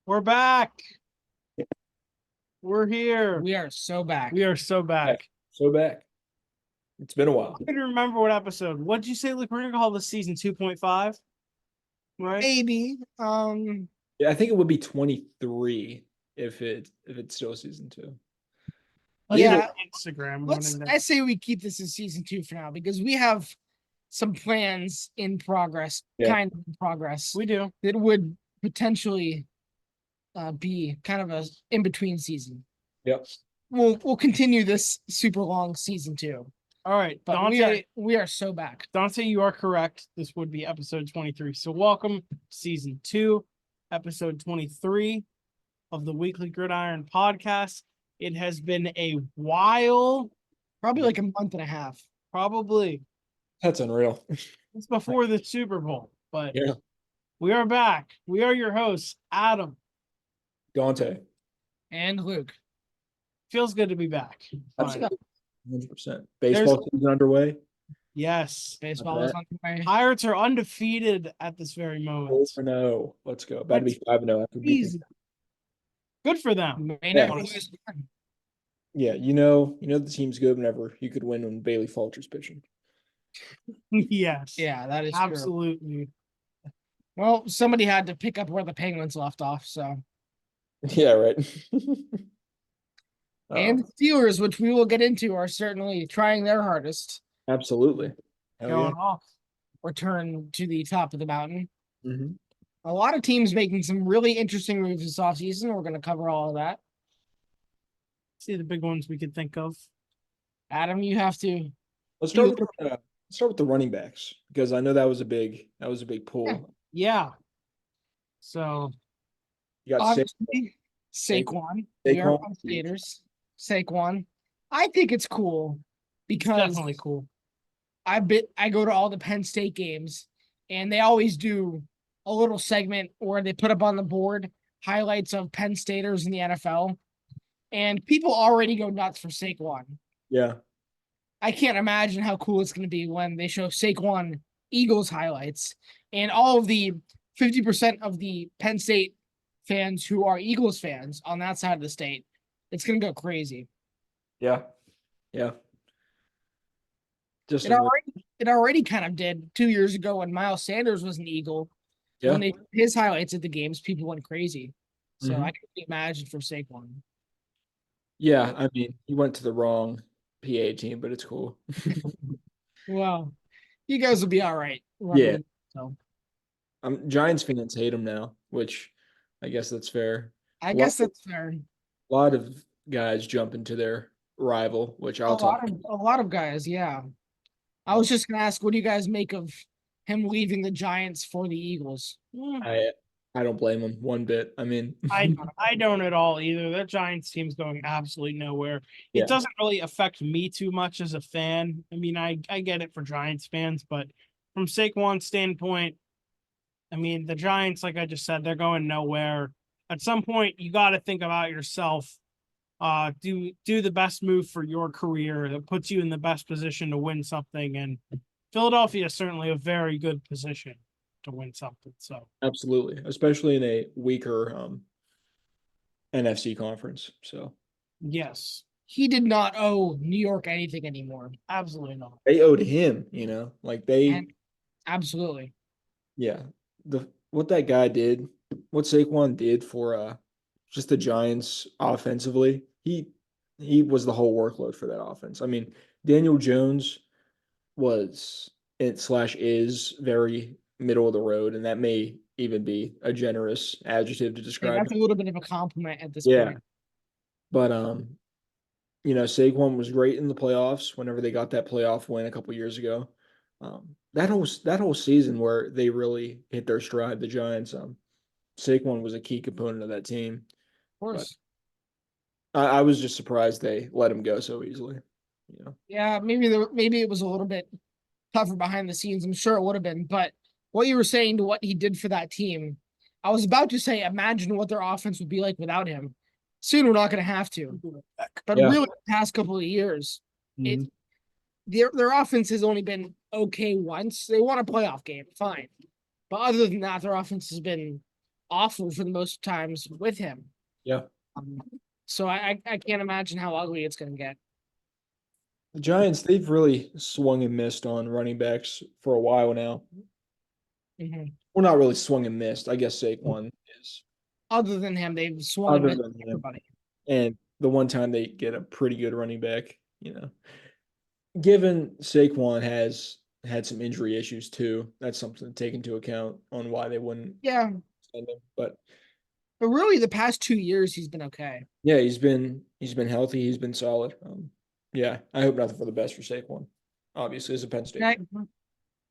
We're back. We're here. We are so back. We are so back. So back. It's been a while. I don't remember what episode. What did you say? Like, we're gonna call this season 2.5, right? Maybe. Yeah, I think it would be 23 if it's still season 2. Yeah. Instagram. I say we keep this in season 2 for now because we have some plans in progress, kind of in progress. We do. That would potentially be kind of a in between season. Yep. We'll continue this super long season 2. All right, But Dante. we are so back. Dante, you are correct. This would be episode 23. So welcome to season 2, episode 23 of the Weekly Gridiron podcast. It has been a while. Probably like a month and a half. Probably. That's unreal. It's before the Super Bowl, but Yeah. we are back. We are your hosts, Adam. Dante. And Luke. Feels good to be back. Absolutely. 100%. Baseball season underway. Yes. Baseball is on the way. Pirates are undefeated at this very moment. 4-0. Let's go. About to be 5-0 after Easy. Good for them. Yeah, you know the team's good whenever you could win when Bailey Falter's pitching. Yes. Yeah, that is absolutely. True. Well, somebody had to pick up where the Penguins left off, so. Yeah, right. And the Steelers, which we will get into, are certainly trying their hardest. Absolutely. Going off. Return to the top of the mountain. Mm-hmm. A lot of teams making some really interesting moves this offseason. We're going to cover all of that. See the big ones we could think of. Adam, you have to. Let's start with the running backs because I know that was a big pull. Yeah. So you got obviously Saquon. We are Staters. Saquon. I think it's cool because it's definitely cool. I go to all the Penn State games and they always do a little segment where they put up on the board highlights of Penn Staters in the NFL. And people already go nuts for Saquon. Yeah. I can't imagine how cool it's going to be when they show Saquon Eagles highlights and all of the 50% of the Penn State fans who are Eagles fans on that side of the state. It's going to go crazy. Yeah. Yeah. It already kind of did 2 years ago when Miles Sanders was an Eagle. Yeah. When his highlights at the games, people went crazy. So I can imagine for Saquon. Yeah, I mean, he went to the wrong PA team, but it's cool. Well, you guys will be all right. Yeah. So, Giants fans hate him now, which I guess that's fair. I guess that's fair. A lot of guys jump into their rival, which I'll talk about. A lot of guys, yeah. I was just going to ask, what do you guys make of him leaving the Giants for the Eagles? I don't blame him one bit. I mean, I don't at all either. That Giants team's going absolutely nowhere. It doesn't really affect me too much as a fan. I mean, I get it for Giants fans, but from Saquon's standpoint, I mean, the Giants, like I just said, they're going nowhere. At some point, you got to think about yourself. Do the best move for your career that puts you in the best position to win something. And Philadelphia is certainly a very good position to win something. So absolutely, especially in a weaker NFC conference. So yes, he did not owe New York anything anymore. Absolutely not. They owed him, absolutely. Yeah, what that guy did, what Saquon did for just the Giants offensively, he was the whole workload for that offense. I mean, Daniel Jones was is very middle of the road, and that may even be a generous adjective to describe. That's a little bit of a compliment at this point. But Saquon was great in the playoffs whenever they got that playoff win a couple years ago. That whole season where they really hit their stride, the Giants. Saquon was a key component of that team. Of course. I was just surprised they let him go so easily. Yeah, maybe it was a little bit tougher behind the scenes. I'm sure it would have been, but what you were saying to what he did for that team, I was about to say, imagine what their offense would be like without him. Soon we're not going to have to. But really, the past couple of years, their offense has only been okay once. They won a playoff game, fine. But other than that, their offense has been awful for the most times with him. Yeah. So I can't imagine how ugly it's going to get. The Giants, they've really swung and missed on running backs for a while now. Mhm. Well, not really swung and missed. I guess Saquon is. Other than him, they've swung and Other missed than him. everybody. And the one time they get a pretty good running back, given Saquon has had some injury issues too, that's something to take into account on why they wouldn't Yeah, send him. But but really, the past 2 years he's been okay. yeah, he's been healthy, he's been solid. Yeah, I hope nothing for the best for Saquon. Obviously, as a Penn State And I, fan.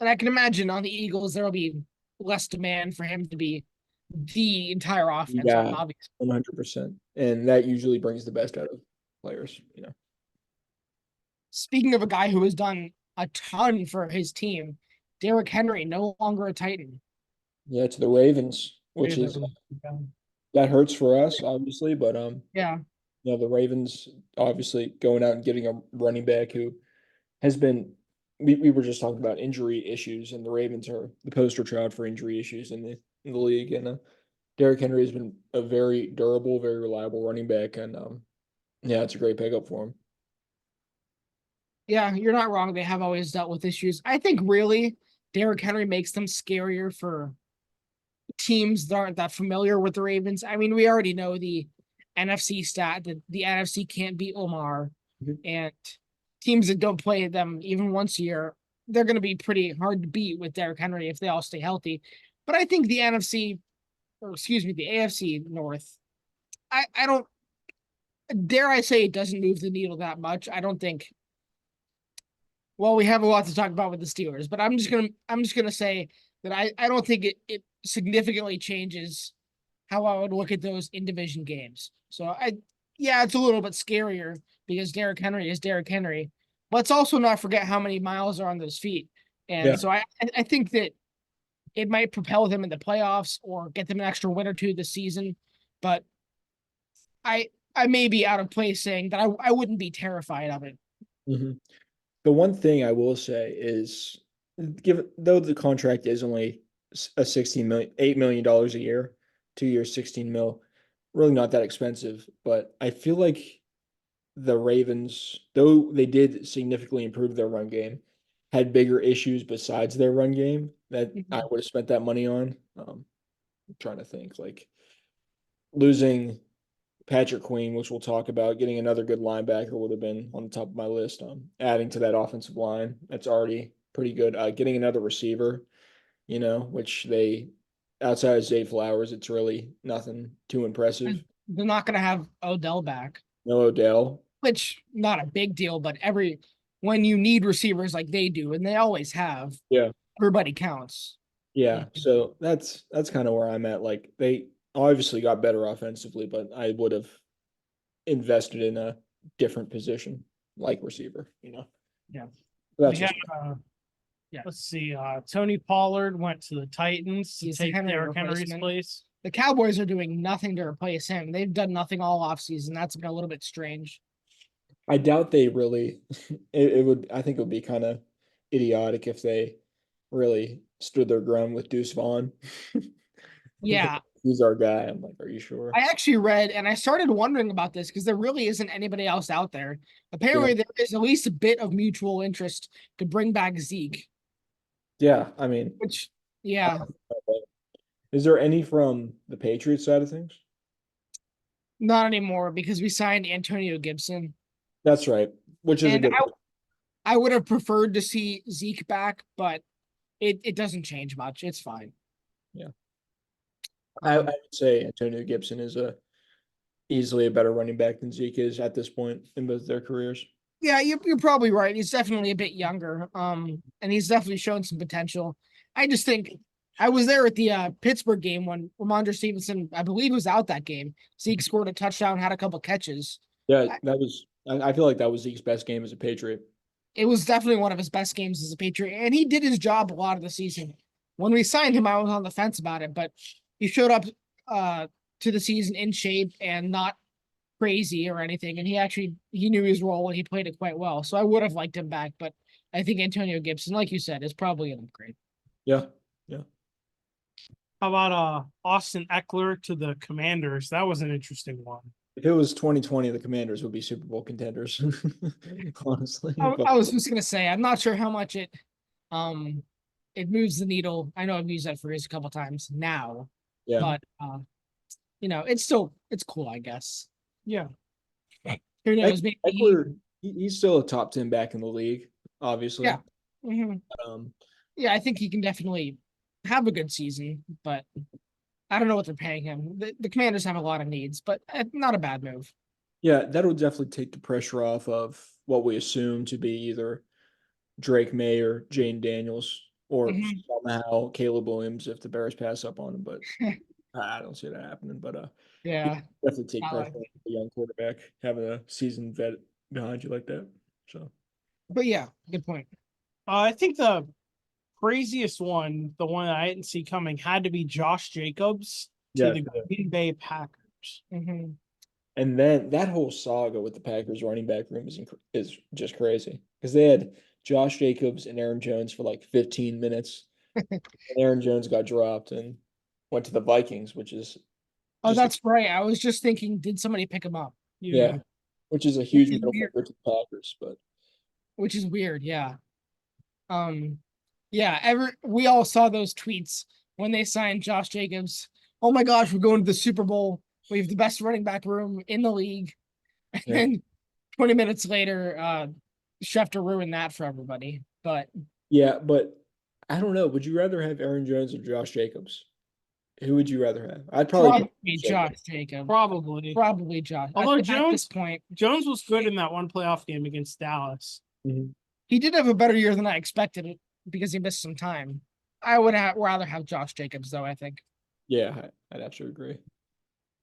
and I can imagine on the Eagles there will be less demand for him to be the entire offense. Yeah, Obviously. 100%. And that usually brings the best out of players. Speaking of a guy who has done a ton for his team, Derrick Henry, no longer a Titan. Yeah, to the Ravens, which is that hurts for us, obviously, but Yeah. the Ravens obviously going out and getting a running back who has been we were just talking about injury issues, and the Ravens are the poster child for injury issues in the league. And Derrick Henry has been a very durable, very reliable running back, and yeah, it's a great pickup for him. Yeah, you're not wrong. They have always dealt with issues. I think really Derrick Henry makes them scarier for teams that aren't that familiar with the Ravens. I mean, we already know the NFC stat that the NFC can't beat Omar, Mhm. and teams that don't play them even once a year, they're going to be pretty hard to beat with Derrick Henry if they all stay healthy. But I think the NFC, or excuse me, the AFC North, I don't dare I say it doesn't move the needle that much. I don't think. Well, we have a lot to talk about with the Steelers, but I'm just gonna say that I don't think it significantly changes how I would look at those in division games. So yeah, it's a little bit scarier because Derrick Henry is Derrick Henry. Let's also not forget how many miles are on those feet. Yeah. And so I think that it might propel them in the playoffs or get them an extra win or two this season. But I may be out of place saying that I wouldn't be terrified of it. hmm The one thing I will say is, given though the contract is only a 16 million, $8 million a year, 2 years, 16 mil, really not that expensive. But I feel like the Ravens, though they did significantly improve their run game, had bigger issues besides their run game that I would have spent that money on. I'm trying to think, like losing Patrick Queen, which we'll talk about, getting another good linebacker would have been on the top of my list. Adding to that offensive line, that's already pretty good. Getting another receiver, which they outside of Zay Flowers, it's really nothing too impressive. They're not going to have Odell back, No Odell. which not a big deal, but when you need receivers like they do, and they always have, Yeah. everybody counts. Yeah. So that's kind of where I'm at. Like they obviously got better offensively, but I would have invested in a different position like receiver. Yeah. That's We had, just let's see. Tony Pollard went to the Titans to He's the take Henry Derrick Henry's replacement. place. The Cowboys are doing nothing to replace him. They've done nothing all offseason. That's been a little bit strange. I doubt they really it would I think it would be kind of idiotic if they really stood their ground with Deuce Vaughn. Yeah. He's our guy. I'm like, are you sure? I actually read and I started wondering about this because there really isn't anybody else out there. Apparently, Yeah. there is at least a bit of mutual interest to bring back Zeke, Yeah, I mean, which, yeah, is there any from the Patriots side of things? not anymore because we signed Antonio Gibson. That's right, which is a And good. I would have preferred to see Zeke back, but it doesn't change much. It's fine. Yeah, I would say Antonio Gibson is easily a better running back than Zeke is at this point in both their careers. Yeah, you're probably right. He's definitely a bit younger. And he's definitely shown some potential. I just think I was there at the Pittsburgh game when Ramondre Stevenson, I believe, was out that game. Zeke scored a touchdown, had a couple catches. Yeah, that was. I feel like that was Zeke's best game as a Patriot. It was definitely one of his best games as a Patriot, and he did his job a lot of the season. When we signed him, I was on the fence about it, but he showed up to the season in shape and not crazy or anything. And he knew his role and he played it quite well. So I would have liked him back, but I think Antonio Gibson, like you said, is probably an upgrade. Yeah, yeah. How about Austin Eckler to the Commanders? That was an interesting one. If it was 2020, the Commanders would be Super Bowl contenders. Honestly, I was just gonna say, I'm not sure how much um it moves the needle. I know I've used that phrase a couple times now, yeah, but it's cool, I guess. Yeah. Who knows? Maybe Eckler, he's still a top 10 back in the league, obviously. yeah. Mhm. Um, Yeah, I think he can definitely have a good season, but I don't know what they're paying him. The Commanders have a lot of needs, but not a bad move. yeah, that'll definitely take the pressure off of what we assume to be either Drake May or Jane Daniels, or Mhm. somehow Caleb Williams if the Bears pass up on him. But I don't see that happening. But Yeah, definitely take I pressure like off it. a young quarterback having a seasoned vet behind you like that. So But yeah, good point. I think the craziest one, the one that I didn't see coming, had to be Josh Jacobs to yeah, the Green Bay Packers. Hmm. and then that whole saga with the Packers running back room is just crazy because they had Josh Jacobs and Aaron Jones for like 15 minutes, and Aaron Jones got dropped and went to the Vikings, which is Oh, just that's right. I was just thinking, did somebody pick him up? yeah, Yeah. which is a Which huge is middle weird. finger to the Packers. But Which is weird. Yeah. Um. Yeah. We all saw those tweets when they signed Josh Jacobs. Oh my gosh, we're going to the Super Bowl. We have the best running back room in the league. yeah, And 20 minutes later, Schefter ruined that for everybody. But yeah, but I don't know. Would you rather have Aaron Jones or Josh Jacobs? Who would you rather have? I'd probably probably pick Josh Jacobs. Jacobs. Probably. Probably Josh. Although At this point, Jones was good in that one playoff game against Dallas. Mhm. he did have a better year than I expected because he missed some time. I would rather have Josh Jacobs, though, I think. Yeah, I'd have to agree.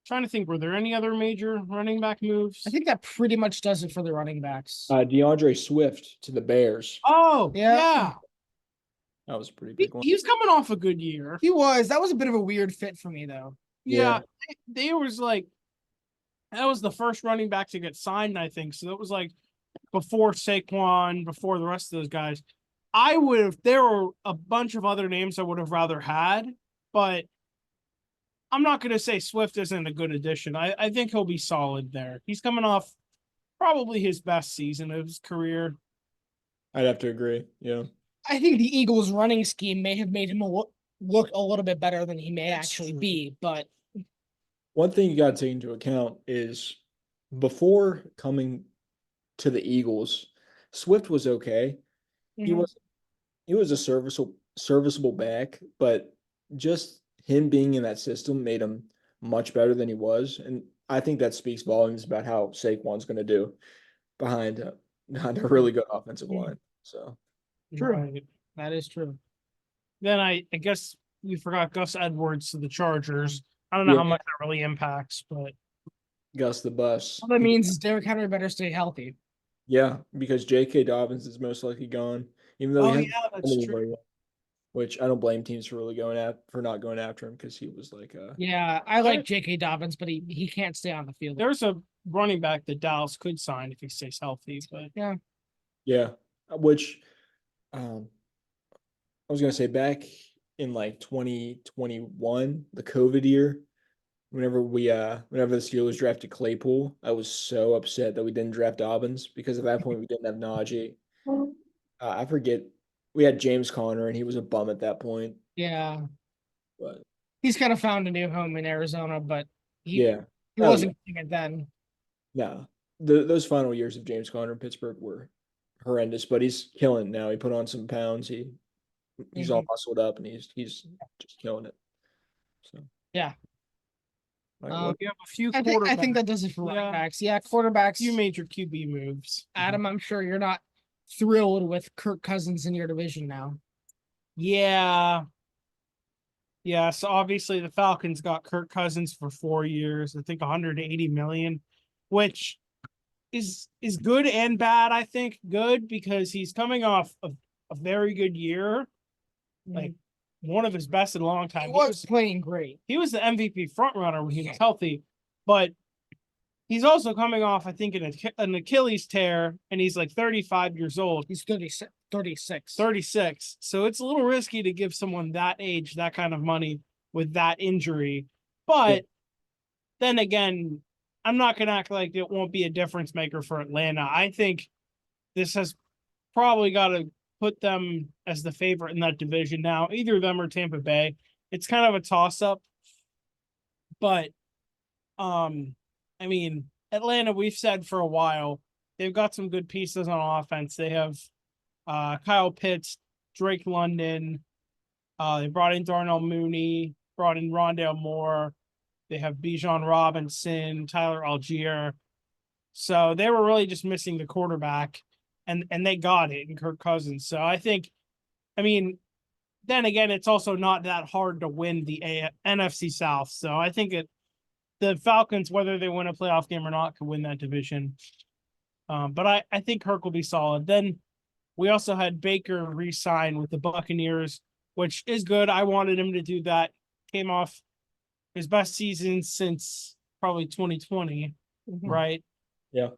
Trying to think, were there any other major running back moves? I think that pretty much does it for the running backs. DeAndre Swift to the Bears. Oh, Yeah. yeah. That was a pretty He, big one. he was coming off a good year. He was. That was a bit of a weird fit for me, though. Yeah. They was like, that was the first running back to get signed, I think. So that was like before Saquon, before the rest of those guys. There were a bunch of other names I would have rather had, but I'm not going to say Swift isn't a good addition. I think he'll be solid there. He's coming off probably his best season of his career. I'd have to agree. Yeah. I think the Eagles' running scheme may have made him look a little bit better than he may actually be, but One thing you got to take into account is before coming to the Eagles, Swift was okay. He mhm. was he was a serviceable back, but just him being in that system made him much better than he was, and I think that speaks volumes about how Saquon's going to do behind a really good offensive line. So True. Right. That is true. Then I guess we forgot Gus Edwards to the Chargers. I don't know yeah, how much that really impacts, but Gus the Bus. All that means is Derrick Henry better stay healthy. Yeah, because J.K. Dobbins is most likely gone, even though he oh hasn't yeah, done that's true. anywhere yet. Which I don't blame teams for really not going after him because he was like Yeah, I like J.K. Dobbins, but he can't stay on the field. There's a running back that Dallas could sign if he stays healthy, but yeah, which I was gonna say back in like 2021, the COVID year, whenever the Steelers drafted Claypool, I was so upset that we didn't draft Dobbins because at that point we didn't have Najee. I forget we had James Conner and he was a bum at that point, yeah, but he's kind of found a new home in Arizona, but yeah. he Oh yeah. wasn't getting it then. No. Those final years of James Conner in Pittsburgh were horrendous, but he's killing now. He put on some pounds. He's all Mhm. muscled up and he's just killing it. So Yeah. all right, what we have a few I think quarterbacks, that does it for Yeah. running backs. Yeah, quarterbacks. few major QB moves. Adam, I'm sure you're not thrilled with Kirk Cousins in your division now. Yeah. Yeah, so obviously the Falcons got Kirk Cousins for 4 years, I think 180 million, which is good and bad. I think good because he's coming off a very good year, like one of his best in a long time. He was playing great. He was the MVP front runner when he was healthy, but he's also coming off, I think, an Achilles tear, and he's like 35 years old. He's 36. 36. So it's a little risky to give someone that age that kind of money. with that injury. But then again, I'm not going to act like it won't be a difference maker for Atlanta. I think this has probably got to put them as the favorite in that division now. Either them or Tampa Bay. It's kind of a toss up. But I mean, Atlanta, we've said for a while, they've got some good pieces on offense. They have Kyle Pitts, Drake London. They brought in Darnell Mooney, brought in Rondale Moore. They have Bijan Robinson, Tyler Algier. So they were really just missing the quarterback, and they got it in Kirk Cousins. So I think, I mean, then again, it's also not that hard to win the NFC South. So I think the Falcons, whether they win a playoff game or not, could win that division. But I think Kirk will be solid. Then we also had Baker re-sign with the Buccaneers, which is good. I wanted him to do that. Came off his best season since probably 2020, right? Yeah.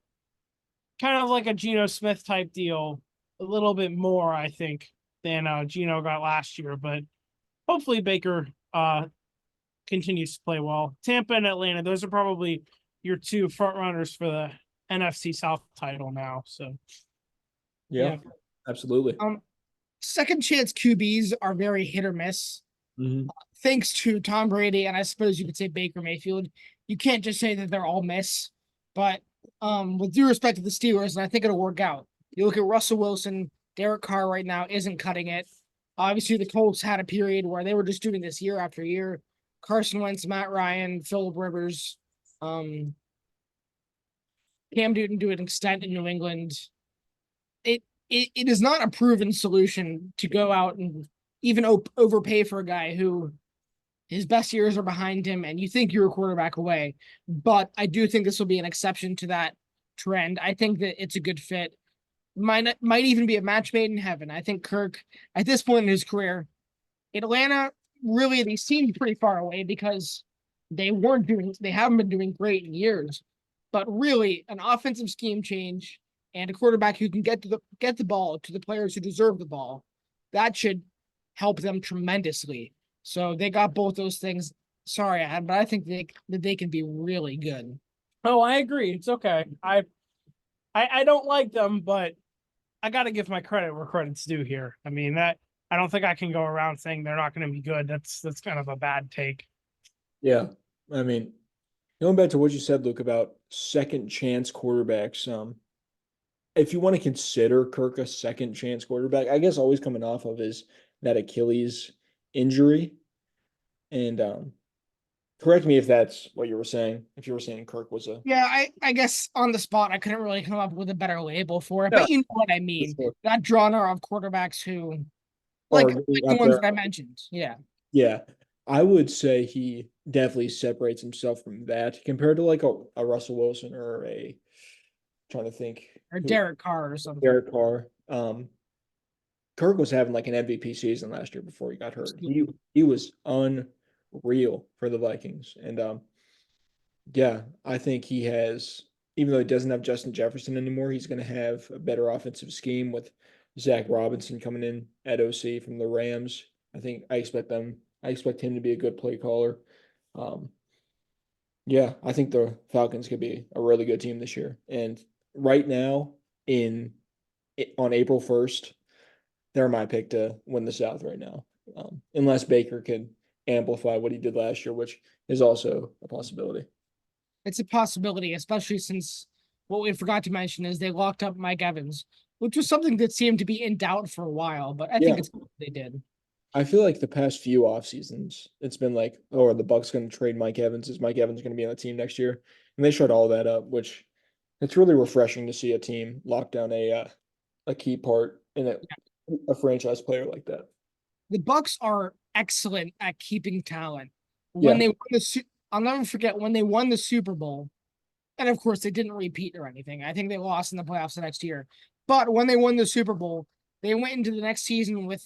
Kind of like a Geno Smith type deal, a little bit more, I think, than Geno got last year. But hopefully Baker continues to play well. Tampa and Atlanta, those are probably your two front runners for the NFC South title now. So Yeah. Absolutely. Second chance QBs are very hit or miss. Thanks to Tom Brady, and I suppose you could say Baker Mayfield. You can't just say that they're all miss, but with due respect to the Steelers, and I think it'll work out. You look at Russell Wilson, Derek Carr right now isn't cutting it. Obviously, the Colts had a period where they were just doing this year after year. Carson Wentz, Matt Ryan, Philip Rivers, Cam Newton to an extent in New England. It is not a proven solution to go out and even overpay for a guy who his best years are behind him and you think you're a quarterback away. But I do think this will be an exception to that trend. I think that it's a good fit. Might even be a match made in heaven. I think Kirk, at this point in his career, Atlanta, really, they seem pretty far away because they haven't been doing great in years. But really, an offensive scheme change and a quarterback who can get the ball to the players who deserve the ball, that should help them tremendously. So they got both those things. Sorry, but I think they can be really good. Oh, I agree. It's okay. I don't like them, but I got to give my credit where credit's due here. I mean, that I don't think I can go around saying they're not going to be good. That's kind of a bad take. Yeah. I mean, going back to what you said, Luke, about second chance quarterbacks, if you want to consider Kirk a second chance quarterback, I guess always coming off of is that Achilles injury. And correct me if that's what you were saying. If you were saying Kirk was a I guess on the spot I couldn't really come up with a better label for it, Yeah. but you know what I mean. Sure. That genre of quarterbacks who like the up ones there. that I mentioned. Yeah. Yeah, I would say he definitely separates himself from that compared to like a Russell Wilson or trying to think Or Derek Carr or something. Derek Carr. Kirk was having like an MVP season last year before he got hurt. He was unreal for the Vikings. And yeah, I think he has, even though he doesn't have Justin Jefferson anymore, he's going to have a better offensive scheme with Zach Robinson coming in at OC from the Rams. I expect him to be a good play caller. Yeah, I think the Falcons could be a really good team this year. And right now, on April 1st, they're my pick to win the South right now. Unless Baker can amplify what he did last year, which is also a possibility. It's a possibility, especially since what we forgot to mention is they locked up Mike Evans, which was something that seemed to be in doubt for a while, but I think it's what they did. I feel like the past few off seasons, it's been like, oh, are the Bucks going to trade Mike Evans? Is Mike Evans going to be on the team next year? And they shut all that up, which it's really refreshing to see a team lock down a key part in a franchise player like that. The Bucks are excellent at keeping talent. When they won I'll never forget when they won the Super Bowl, and of course they didn't repeat or anything. I think they lost in the playoffs the next year. But when they won the Super Bowl, they went into the next season with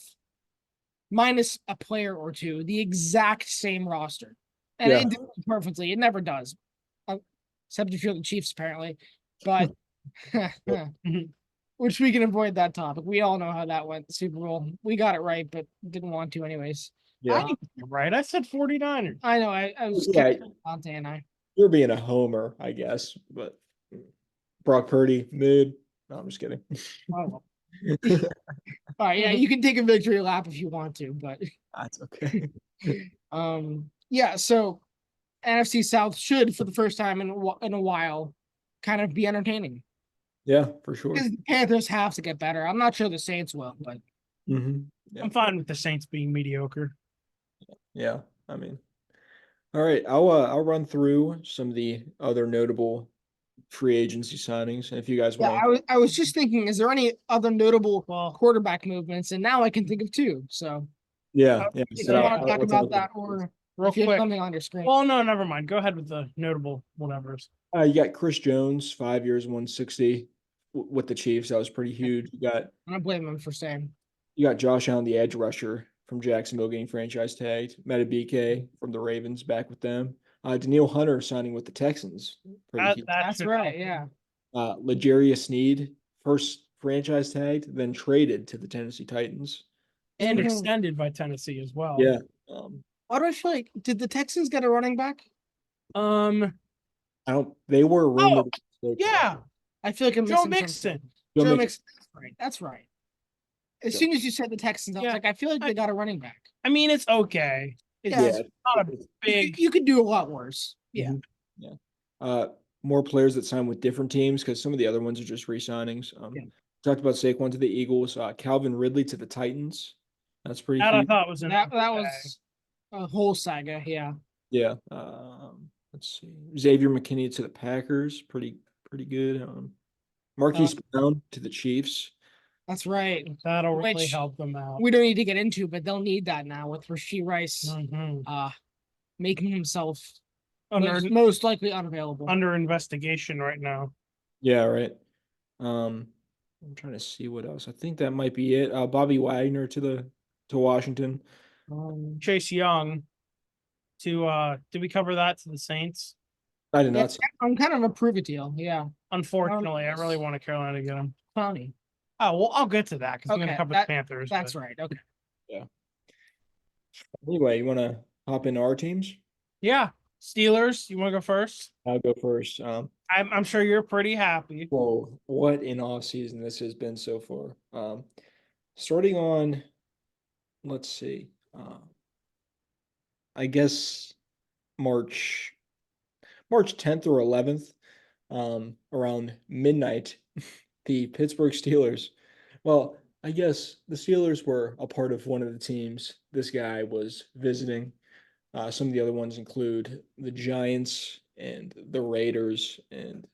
minus a player or two, the exact same roster. And it did perfectly. It never does. Except if you're the Chiefs, apparently. But which we can avoid that topic. We all know how that went, the Super Bowl. We got it right, but didn't want to anyways. Yeah. think you're right. I said 49ers. I know. I was Yeah. kidding, Dante and I. You're being a homer, I guess, but Brock Purdy, mid. No, I'm just kidding. Oh. All right, yeah, you can take a victory lap if you want to, but That's okay. yeah. So NFC South should, for the first time in a while, kind of be entertaining Yeah, for sure. because the Panthers have to get better. I'm not sure the Saints will, but Hmm. Yeah. I'm fine with the Saints being mediocre. Yeah. I mean, all right. I'll run through some of the other notable free agency signings. And if you guys yeah, want I was just thinking, is there any other notable Well, quarterback movements? And now I can think of two. So yeah, yeah. if So you yeah, want to talk I'll about talk that, or real if you have quick. something on your screen. Well, no, never mind. Go ahead with the notable whatevers. You got Chris Jones, 5 years, 160 with the Chiefs. That was pretty huge. I don't blame him for saying. You got Josh Allen, the edge rusher from Jacksonville, getting franchise tagged. Matabike from the Ravens, back with them. Daniil Hunter signing with the Texans. Pretty huge. That That's should right. help. Yeah. L'Jarius Sneed, first franchise tagged, then traded to the Tennessee Titans. And Mhm. extended by Tennessee as well. Yeah. Why do I feel like did the Texans get a running back? Um. They were rumored. Yeah. I feel like I'm Joe missing something. Mixon. Joe Joe Mixon. Mixon. That's right. That's right. As Joe- soon as you said the Texans, I was Yeah. like, I feel like they got a running back. I mean, it's okay. It's Yeah. not a You, big. you could do a lot worse. Yeah. Mhm. Yeah. More players that sign with different teams because some of the other ones are just re-signings. Yeah. Talked about Saquon to the Eagles, Calvin Ridley to the Titans. That's pretty That I huge. thought was an That okay. was a whole saga. Yeah. Yeah. Let's see. Xavier McKinney to the Packers. Pretty good. Marquise Brown to the Chiefs. That's right. That'll really Which help them out. we don't need to get into, but they'll need that now with Rashee Rice Mhm. making himself Under most likely unavailable. under investigation right now. Yeah, right. I'm trying to see what else. I think that might be it. Bobby Wagner to Washington. Chase Young did we cover that to the Saints? I did Yeah, not see. I'm kind of approve a deal. Yeah. Unfortunately, I really want Carolina to get him. Clowney. Oh well, I'll get to that because I'm Okay, gonna cover that- the Panthers. That's but- right. Okay. Anyway, you want to hop into our teams? Yeah, Steelers. You want to go first? I'll go first. I'm sure you're pretty happy. Whoa, what an off season this has been so far. Starting on, let's see, I guess March 10th or 11th, around midnight, the Pittsburgh Steelers. Well, I guess the Steelers were a part of one of the teams this guy was visiting. Some of the other ones include the Giants and the Raiders, and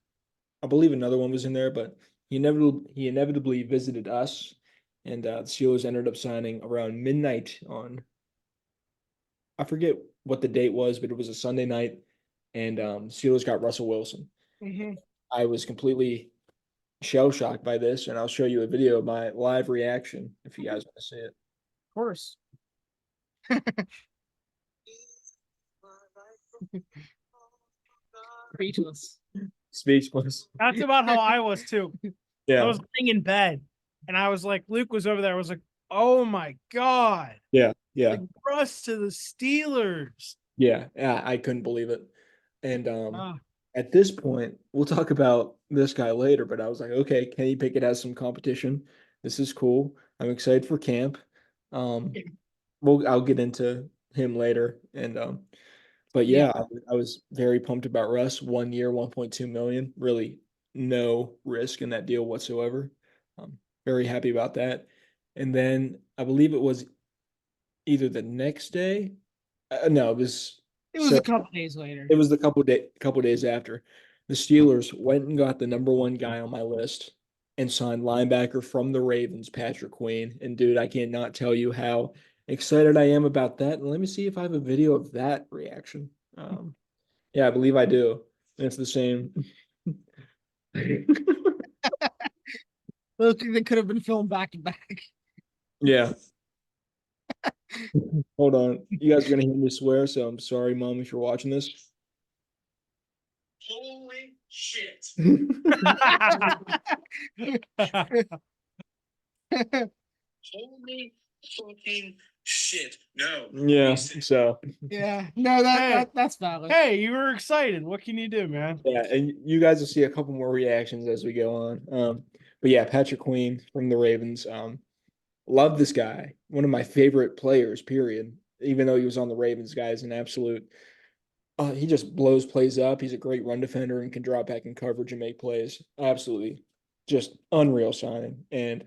I believe another one was in there, but he inevitably visited us, and the Steelers ended up signing around midnight on, I forget what the date was, but it was a Sunday night, and Steelers got Russell Wilson. Mhm. I was completely shell shocked by this, and I'll show you a video of my live reaction if you guys want to see it. Of course. Speechless. Speechless. That's about how I was too. I Yeah, was laying in bed and I was like, Luke was over there. I was like, oh my God. yeah. Like Russ to the Steelers. Yeah, I couldn't believe it. And Ah, at this point, we'll talk about this guy later, but I was like, okay, Kenny Pickett has some competition. This is cool. I'm excited for camp. I'll get into him later. And but yeah, I was very pumped about Russ. 1 year, 1.2 million. Really no risk in that deal whatsoever. Very happy about that. And then I believe it was either the next day. No, it was a couple days later. it was the couple days after. The Steelers went and got the number one guy on my list and signed linebacker from the Ravens, Patrick Queen. And dude, I cannot tell you how excited I am about that. And let me see if I have a video of that reaction. Yeah, I believe I do. And it's the same. Look, they could have been filmed back to back. Yeah. Hold on. You guys are gonna hear me swear, so I'm sorry, Mom, if you're watching this. Holy shit. Holy Fucking shit. No. Yeah. So Yeah, no, that's valid. Hey, you were excited. What can you do, man? yeah, and you guys will see a couple more reactions as we go on. But yeah, Patrick Queen from the Ravens. Love this guy. One of my favorite players, period. Even though he was on the Ravens, guy is an absolute. He just blows plays up. He's a great run defender and can drop back in coverage and make plays. Absolutely, just unreal signing. And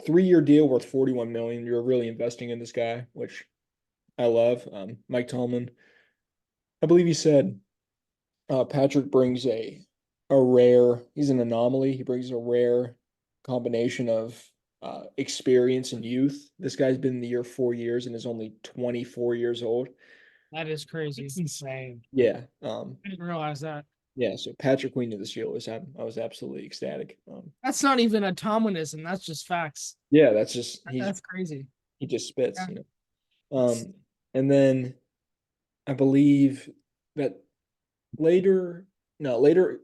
3-year deal worth 41 million. You're really investing in this guy, which I love. Mike Tomlin, I believe he said Patrick brings a rare. He's an anomaly. He brings a rare combination of experience and youth. This guy's been in the year 4 years and is only 24 years old. That is crazy. It's insane. Yeah. I didn't realize that. Yeah. So Patrick Queen to the Steelers, I was absolutely ecstatic. That's not even a Tomlinism. That's just facts. Yeah, that's just That's crazy. he just spits. Yeah. You know? And then I believe that later, no, later.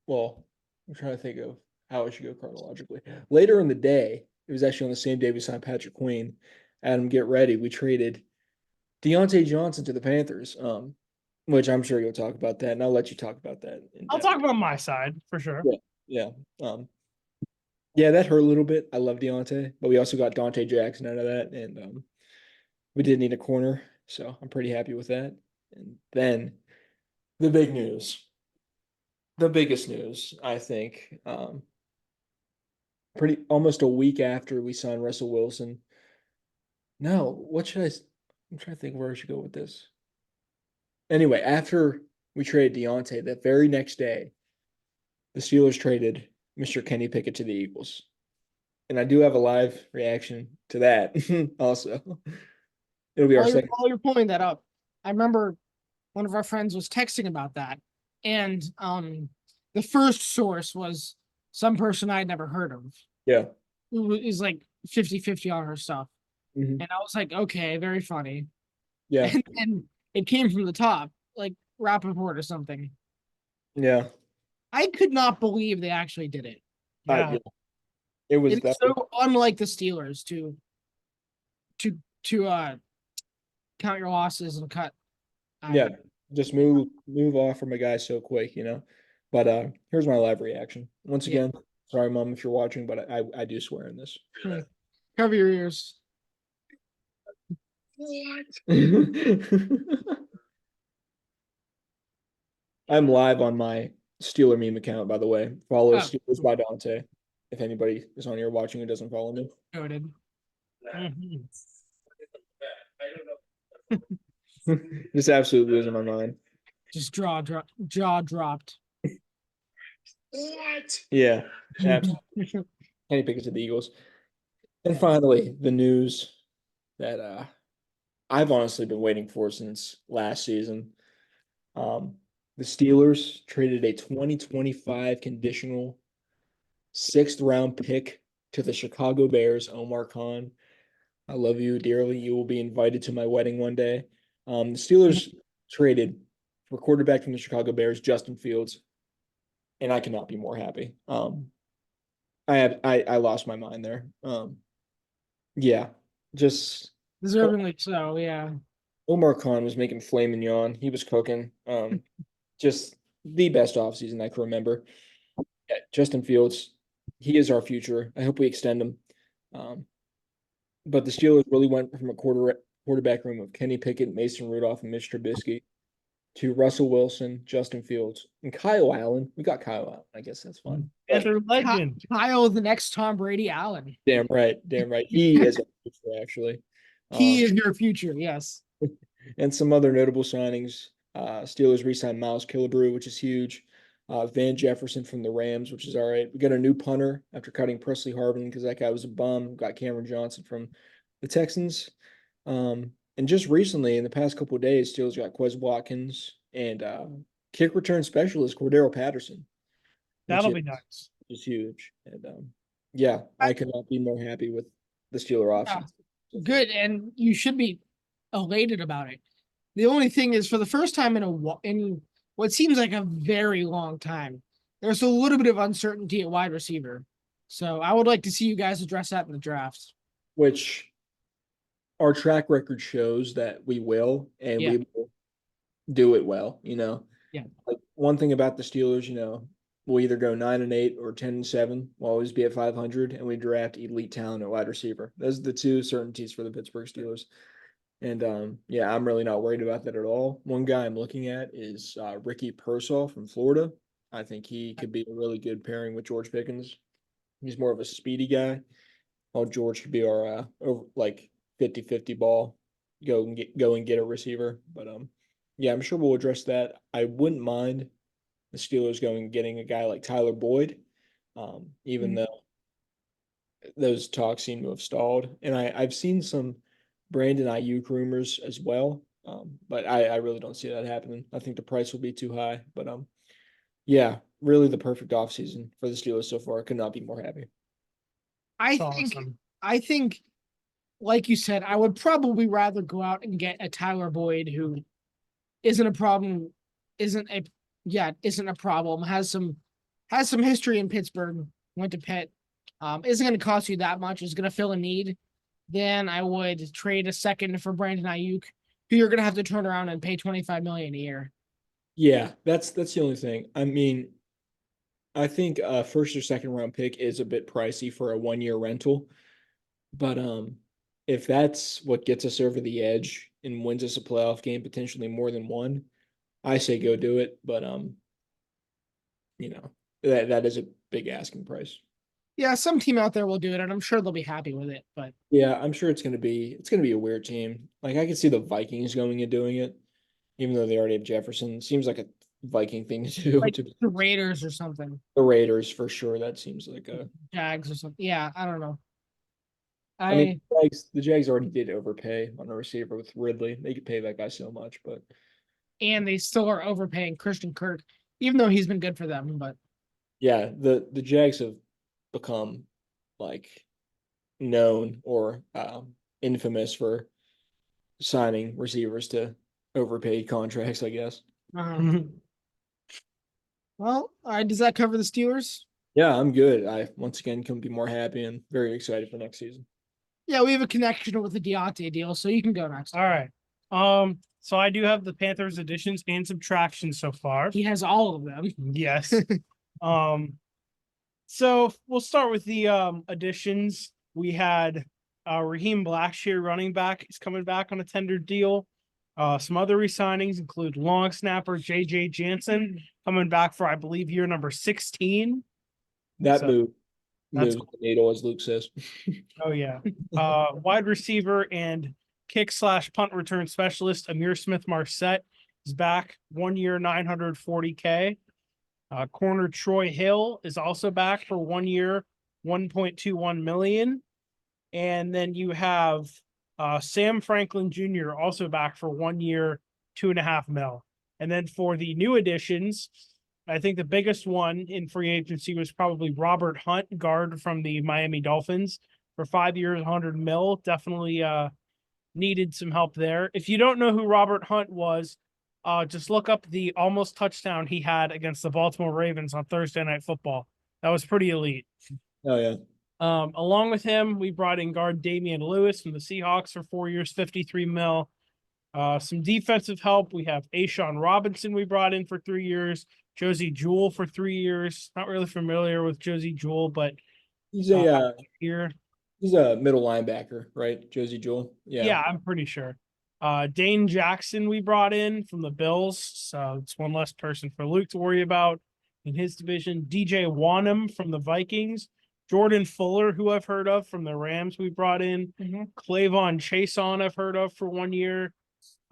Well, I'm trying to think of how I should go chronologically. Later in the day, it was actually on the same day we signed Patrick Queen. Adam, get ready. We traded Deontay Johnson to the Panthers, which I'm sure you'll talk about that, and I'll let you talk about that. I'll talk about my side for sure. Yeah. Yeah, that hurt a little bit. I love Deontay, but we also got Dante Jackson out of that, and we did need a corner, so I'm pretty happy with that. And then the big news, the biggest news, I think, pretty almost a week after we signed Russell Wilson. No, what should I'm trying to think where I should go with this. Anyway, after we traded Deontay, that very next day, the Steelers traded Mr. Kenny Pickett to the Eagles. And I do have a live reaction to that also. It'll be our second. While you're pulling that up, I remember one of our friends was texting about that. And the first source was some person I'd never heard of. Yeah. Who is like 50-50 on her stuff. Mhm. And I was like, okay, very funny. Yeah. And it came from the top, like Rappaport or something. Yeah. I could not believe they actually did it. Yeah. It was It's that. so unlike the Steelers to count your losses and cut. Yeah. Just move off from a guy so quick, you know. But here's my live reaction. Once Yeah. again, sorry, Mom, if you're watching, but I do swear in this. Cover your ears. I'm live on my Steeler meme account, by the way. Follow Oh. Steelers by Dante. If anybody is on here watching who doesn't follow me. Noted. Mhm. Just absolutely losing my mind. Just jaw dropped. What? Yeah. Absolutely. Kenny Pickett to the Eagles. And finally, the news that I've honestly been waiting for since last season. The Steelers traded a 2025 conditional 6th-round pick to the Chicago Bears, Omar Khan. I love you dearly. You will be invited to my wedding one day. The Steelers traded for quarterback from the Chicago Bears, Justin Fields, and I cannot be more happy. I lost my mind there. Yeah, just Deservingly so, yeah. Omar Khan was making flame and yawn. He was cooking. Just the best offseason I can remember. Yeah, Justin Fields, he is our future. I hope we extend him. But the Steelers really went from a quarterback room of Kenny Pickett, Mason Rudolph, and Mitch Trubisky to Russell Wilson, Justin Fields, and Kyle Allen. We got Kyle Allen. I guess that's fun. Panther legend. Kyle, the next Tom Brady Allen. Damn right. Damn right. He is our future, actually. He is your future, yes. And some other notable signings. Steelers re-signed Miles Killebrew, which is huge. Van Jefferson from the Rams, which is all right. We got a new punter after cutting Presley Harvin because that guy was a bum. Got Cameron Johnson from the Texans. And just recently, in the past couple of days, Steelers got Quez Watkins and kick return specialist Cordero Patterson. That'll be nice. Which is huge. And yeah, I could not be more happy with the Steeler offense. Good, and you should be elated about it. The only thing is, for the first time in what seems like a very long time, there's a little bit of uncertainty at wide receiver. So I would like to see you guys address that in the draft. Which our track record shows that we will, and Yeah. we will do it well. Yeah. Like one thing about the Steelers, we'll either go 9-8 or 10-7. We'll always be at 500, and we draft elite talent at wide receiver. Those are the two certainties for the Pittsburgh Steelers. And yeah, I'm really not worried about that at all. One guy I'm looking at is Ricky Pearsall from Florida. I think he could be a really good pairing with George Pickens. He's more of a speedy guy. While George could be our over like 50-50 ball. Go and get a receiver. But yeah, I'm sure we'll address that. I wouldn't mind the Steelers going and getting a guy like Tyler Boyd, even though those talks seem to have stalled. And I've seen some Brandon Ayuk rumors as well, but I really don't see that happening. I think the price will be too high. But yeah, really the perfect offseason for the Steelers so far. I could not be more happy. I That's think awesome. I think, like you said, I would probably rather go out and get a Tyler Boyd who isn't a problem, isn't a problem, has some history in Pittsburgh, went to Pitt, isn't going to cost you that much, is going to fill a need. Then I would trade a second for Brandon Ayuk, who you're going to have to turn around and pay $25 million a year. Yeah, that's the only thing. I mean, I think a first or second round pick is a bit pricey for a 1 year rental, but if that's what gets us over the edge and wins us a playoff game, potentially more than one, I say go do it. But that is a big asking price. Yeah, some team out there will do it, and I'm sure they'll be happy with it. But Yeah, I'm sure it's gonna be a weird team. Like I could see the Vikings going and doing it, even though they already have Jefferson. Seems like a Viking thing to do. like To the Raiders or something, the Raiders for sure. That seems like a. Jags or something. Yeah, I don't know. I mean, the Jags already did overpay on a receiver with Ridley. They could pay that guy so much, but And they still are overpaying Christian Kirk, even though he's been good for them. But yeah, the Jags have become like known or infamous for signing receivers to overpaid contracts, I guess. Well, all right. Does that cover the Steelers? Yeah, I'm good. I once again couldn't be more happy and very excited for next season. Yeah, we have a connection with the Deontay deal, so you can go next. All right. So I do have the Panthers additions and subtractions so far. He has all of them. Yes. So we'll start with the additions. We had Raheem Blackshear running back. He's coming back on a tender deal. Some other re-signings include long snapper JJ Jansen coming back for, I believe, year number 16. That So, move that's moves the needle, as Luke says. Oh yeah. Wide receiver and kick/punt return specialist Amir Smith-Marset is back, 1 year, $940K. Corner Troy Hill is also back for 1 year, $1.21 million. And then you have Sam Franklin Jr. also back for 1 year, $2.5 million. And then for the new additions, I think the biggest one in free agency was probably Robert Hunt, guard from the Miami Dolphins, for 5 years, $100 million. Definitely needed some help there. If you don't know who Robert Hunt was, just look up the almost touchdown he had against the Baltimore Ravens on Thursday Night Football. That was pretty elite. Oh yeah. Along with him, we brought in guard Damian Lewis from the Seahawks for 4 years, $53 million. Some defensive help. We have Ashawn Robinson we brought in for 3 years. Josie Jewell for 3 years. Not really familiar with Josie Jewell, but He's a here. he's a middle linebacker, right? Josie Jewell. Yeah, I'm pretty sure. Dane Jackson we brought in from the Bills, so it's one less person for Luke to worry about in his division. DJ Wanham from the Vikings. Jordan Fuller, who I've heard of from the Rams, we brought in. Clavon Chason, I've heard of for 1 year.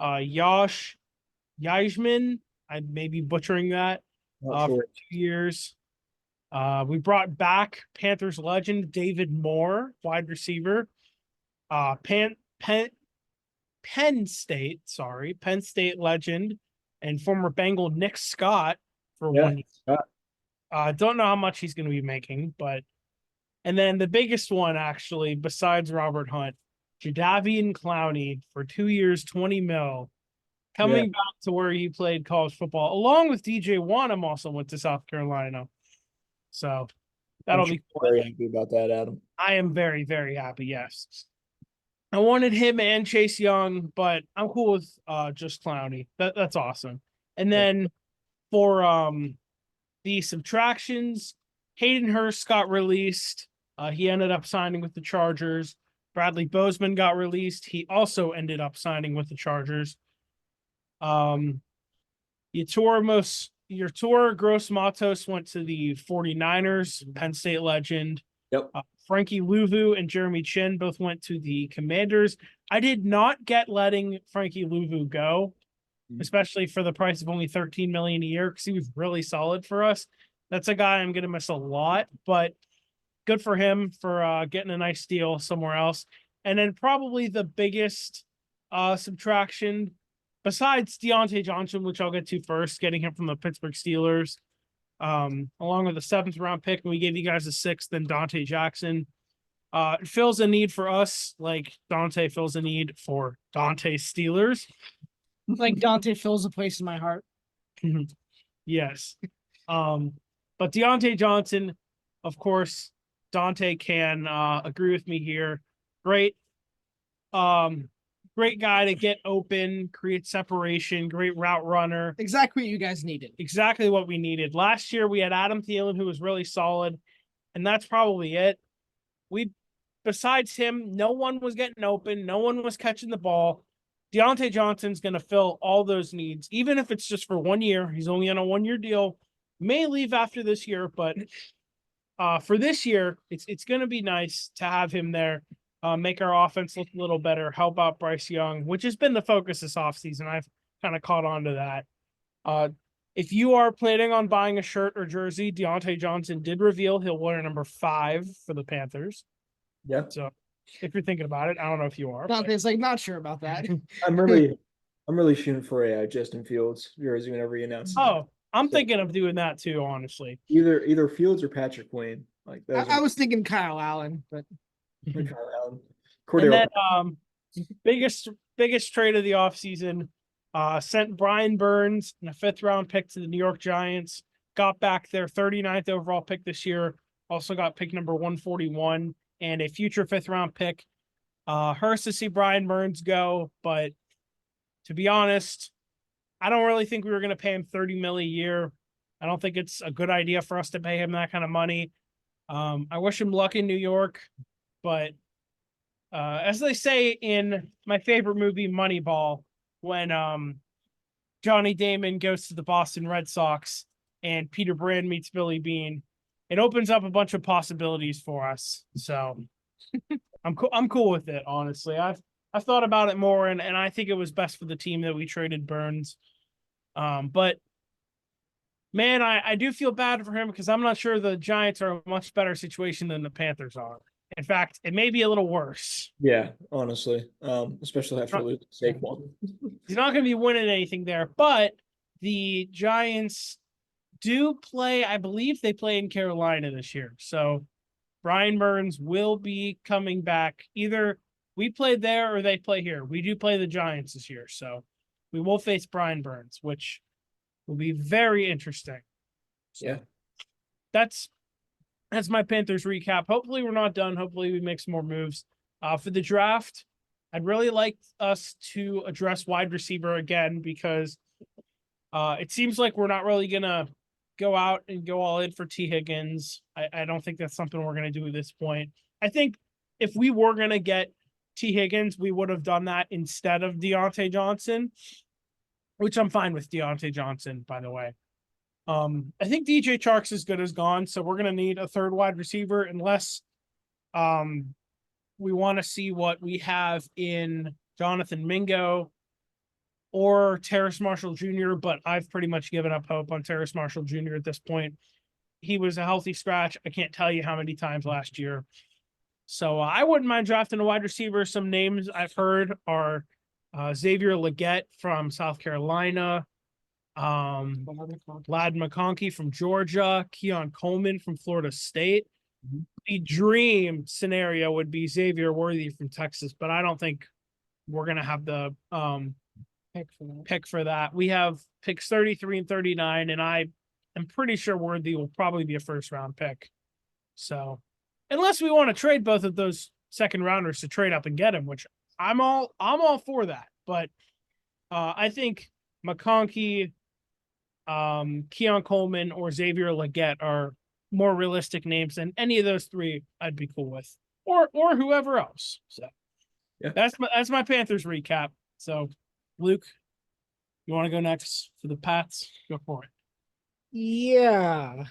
Yosh Yajman, I may be butchering that, Not sure. for 2 years. We brought back Panthers legend David Moore, wide receiver. Penn State legend and former Bengal Nick Scott for 1 year. Scott. Don't know how much he's going to be making, but and then the biggest one actually, besides Robert Hunt, Jadeveon Clowney for 2 years, $20 million, coming back to where he played college football, along with DJ Wanham also went to South Carolina. So that'll be cool. Very happy about that, Adam. I am very, very happy. Yes. I wanted him and Chase Young, but I'm cool with just Clowney. That's awesome. And then for the subtractions, Hayden Hurst got released. He ended up signing with the Chargers. Bradley Bozeman got released. He also ended up signing with the Chargers. Yator Gross Matos went to the 49ers, Penn State legend. Yep. Frankie Louvu and Jeremy Chin both went to the Commanders. I did not get letting Frankie Louvu go, especially for the price of only $13 million a year, because he was really solid for us. That's a guy I'm gonna miss a lot, but good for him for getting a nice deal somewhere else. And then probably the biggest subtraction, besides Deontay Johnson, which I'll get to first, getting him from the Pittsburgh Steelers, along with a 7th round pick, and we gave you guys a 6th, then Dante Jackson. It fills a need for us, like Dante fills a need for Dante's Steelers. Like Dante fills a place in my heart. Yes. But Deontay Johnson, of course, Dante can agree with me here. Great guy to get open, create separation, great route runner. Exactly what you guys needed. Exactly what we needed. Last year we had Adam Thielen, who was really solid, and that's probably it. Besides him, no one was getting open, no one was catching the ball. Deontay Johnson's going to fill all those needs, even if it's just for 1 year. He's only on a 1-year deal. May leave after this year, but for this year, it's going to be nice to have him there, make our offense look a little better, help out Bryce Young, which has been the focus this offseason. I've kind of caught on to that. If you are planning on buying a shirt or jersey, Deontay Johnson did reveal he'll wear number 5 for the Panthers. Yeah. So if you're thinking about it, I don't know if you are. Dante's like, not sure about that. I'm really shooting for a Justin Fields jersey whenever he announces. Oh, I'm thinking of doing that too, honestly. Either Fields or Patrick Queen. Like I was thinking Kyle Allen, but Kyle Allen. And then biggest trade of the offseason, sent Brian Burns and a 5th round pick to the New York Giants, got back their 39th overall pick this year, also got pick number 141 and a future 5th round pick. Hurts to see Brian Burns go, but to be honest, I don't really think we were going to pay him $30 million a year. I don't think it's a good idea for us to pay him that kind of money. I wish him luck in New York, but as they say in my favorite movie, Moneyball, when Johnny Damon goes to the Boston Red Sox and Peter Brand meets Billy Beane, it opens up a bunch of possibilities for us. So I'm cool with it, honestly. I've thought about it more, and I think it was best for the team that we traded Burns. But man, I do feel bad for him because I'm not sure the Giants are a much better situation than the Panthers are. In fact, it may be a little worse. Yeah, honestly. Especially after losing Saquon. He's not going to be winning anything there, but the Giants do play, I believe they play in Carolina this year. So Brian Burns will be coming back. Either we play there or they play here. We do play the Giants this year. So we will face Brian Burns, which will be very interesting. So yeah. That's my Panthers recap. Hopefully we're not done. Hopefully we make some more moves. For the draft, I'd really like us to address wide receiver again because it seems like we're not really going to go out and go all in for T. Higgins. I don't think that's something we're going to do at this point. I think if we were going to get T. Higgins, we would have done that instead of Deontay Johnson, which I'm fine with Deontay Johnson, by the way. I think DJ Chark's as good as gone, so we're going to need a 3rd wide receiver unless we want to see what we have in Jonathan Mingo or Terrace Marshall Jr., but I've pretty much given up hope on Terrace Marshall Jr. at this point. He was a healthy scratch. I can't tell you how many times last year. So I wouldn't mind drafting a wide receiver. Some names I've heard are Xavier Legette from South Carolina, Lad McConkey from Georgia, Keon Coleman from Florida State. The dream scenario would be Xavier Worthy from Texas, but I don't think we're going to have the pick for that. We have picks 33 and 39, and I am pretty sure Worthy will probably be a 1st round pick. So unless we want to trade both of those second rounders to trade up and get him, which I'm all for that. But I think McConkey, Keon Coleman, or Xavier Legette are more realistic names than any of those three I'd be cool with. Or whoever else. So Yeah. that's my Panthers recap. So Luke, you want to go next for the Pats? Go for it. Yeah.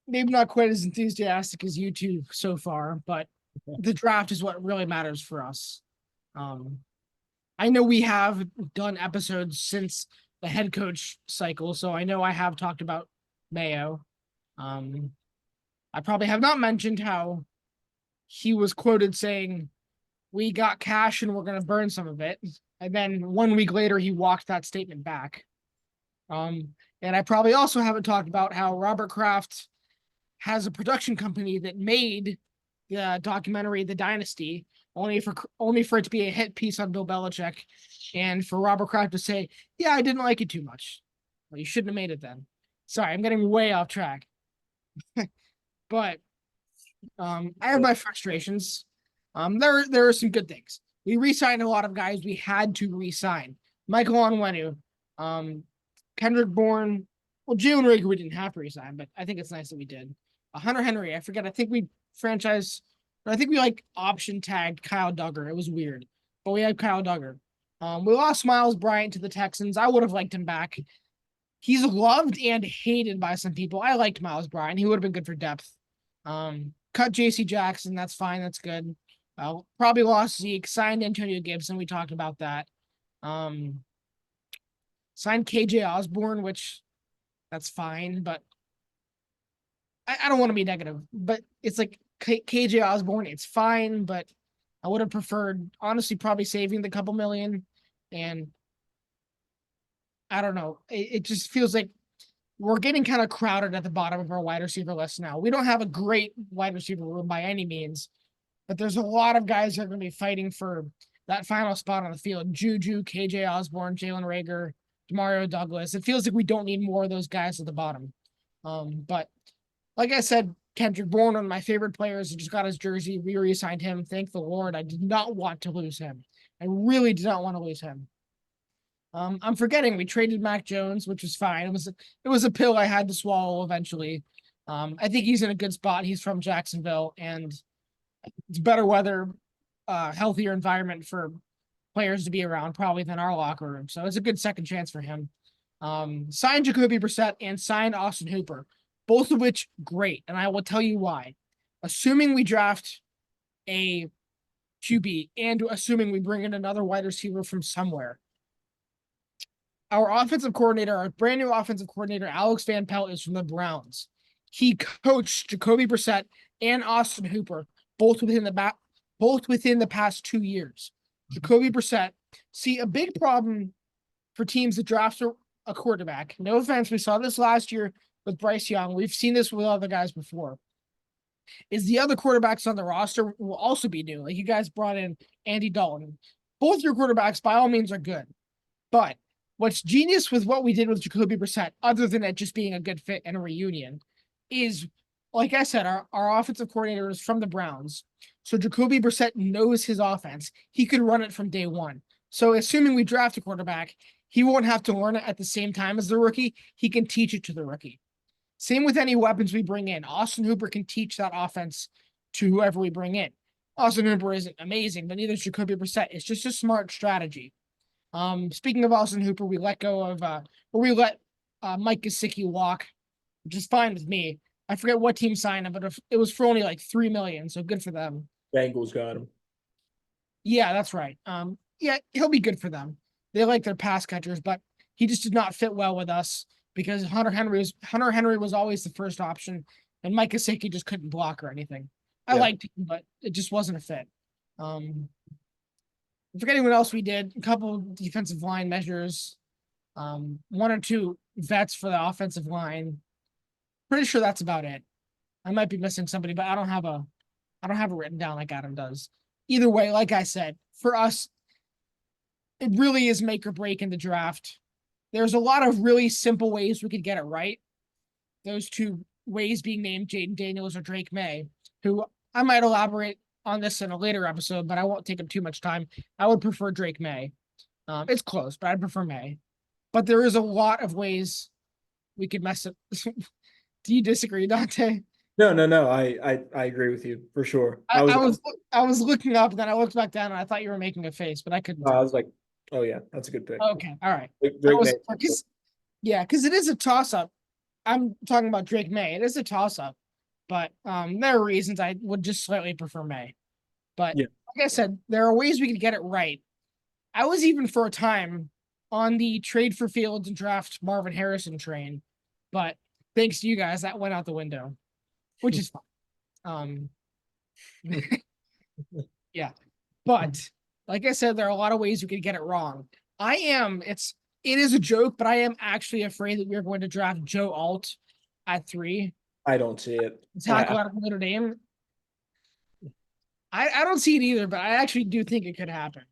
Maybe not quite as enthusiastic as you two so far, but the draft is what really matters for us. I know we have done episodes since the head coach cycle, so I know I have talked about Mayo. I probably have not mentioned how he was quoted saying, "We got cash and we're going to burn some of it." And then 1 week later, he walked that statement back. And I probably also haven't talked about how Robert Kraft has a production company that made the documentary The Dynasty, only for it to be a hit piece on Bill Belichick, and for Robert Kraft to say, "Yeah, I didn't like it too much." Well, you shouldn't have made it then. Sorry, I'm getting way off track. But I have my frustrations. There are some good things. We re-signed a lot of guys we had to re-sign. Michael Onwenu, Kendrick Bourne. Well, Jalen Reagor we didn't have to re-sign, but I think it's nice that we did. Hunter Henry, I forget. I think we option tagged Kyle Duggar. It was weird, but we had Kyle Duggar. We lost Miles Bryant to the Texans. I would have liked him back. He's loved and hated by some people. I liked Miles Bryant. He would have been good for depth. Cut JC Jackson. That's fine. That's good. Probably lost Zeke. Signed Antonio Gibson. We talked about that. Signed KJ Osborne, which that's fine, but I don't want to be negative. But it's like KJ Osborne. It's fine, but I would have preferred, honestly, probably saving the couple million. And I don't know. It just feels like we're getting kind of crowded at the bottom of our wide receiver list now. We don't have a great wide receiver room by any means, but there's a lot of guys that are going to be fighting for that final spot on the field. Juju, KJ Osborne, Jalen Reagor, Demario Douglas. It feels like we don't need more of those guys at the bottom. But like I said, Kendrick Bourne, one of my favorite players, just got his jersey. We re-signed him. Thank the Lord. I did not want to lose him. I really did not want to lose him. I'm forgetting we traded Mac Jones, which was fine. It was a pill I had to swallow eventually. I think he's in a good spot. He's from Jacksonville, and it's better weather, healthier environment for players to be around probably than our locker room. So it's a good second chance for him. Signed Jacoby Brissett and signed Austin Hooper, both of which great. And I will tell you why. Assuming we draft a QB and assuming we bring in another wide receiver from somewhere, our offensive coordinator, our brand new offensive coordinator, Alex Van Pelt, is from the Browns. He coached Jacoby Brissett and Austin Hooper both within the past 2 years. Jacoby Brissett, see, a big problem for teams that draft a quarterback. No offense, we saw this last year with Bryce Young. We've seen this with other guys before. Is the other quarterbacks on the roster will also be new. Like you guys brought in Andy Dalton. Both your quarterbacks, by all means, are good. But what's genius with what we did with Jacoby Brissett, other than it just being a good fit and a reunion, is, like I said, our offensive coordinator is from the Browns. So Jacoby Brissett knows his offense. He could run it from day one. So assuming we draft a quarterback, he won't have to learn it at the same time as the rookie. He can teach it to the rookie. Same with any weapons we bring in. Austin Hooper can teach that offense to whoever we bring in. Austin Hooper isn't amazing, but neither is Jacoby Brissett. It's just a smart strategy. Speaking of Austin Hooper, we let Mike Gesicki walk, which is fine with me. I forget what team signed him, but it was for only like $3 million, so good for them. Bengals got him. Yeah, that's right. Yeah, he'll be good for them. They like their pass catchers, but he just did not fit well with us because Hunter Henry was always the first option, and Mike Gesicki just couldn't block or anything. I liked him, but it just wasn't a fit. Forgetting what else we did, a couple defensive line measures, one or two vets for the offensive line. Pretty sure that's about it. I might be missing somebody, but I don't have it written down like Adam does. Either way, like I said, for us, it really is make or break in the draft. There's a lot of really simple ways we could get it right. Those two ways being named Jaden Daniels or Drake May, who I might elaborate on this in a later episode, but I won't take up too much time. I would prefer Drake May. It's close, but I prefer May. But there is a lot of ways we could mess it. Do you disagree, Dante? No. I agree with you for sure. I was looking up, then I looked back down, and I thought you were making a face, but I couldn't. I was like, oh yeah, that's a good pick. Okay, all right. Drake May. Because it is a toss up. I'm talking about Drake May. It is a toss up, but there are reasons I would just slightly prefer May. But Yeah. like I said, there are ways we could get it right. I was even for a time on the trade for Fields and draft Marvin Harrison train, but thanks to you guys, that went out the window, which is fine. Yeah, but like I said, there are a lot of ways we could get it wrong. It is a joke, but I am actually afraid that we're going to draft Joe Alt at 3. I don't see it. Tackle out of Notre Dame. I don't see it either, but I actually do think it could happen.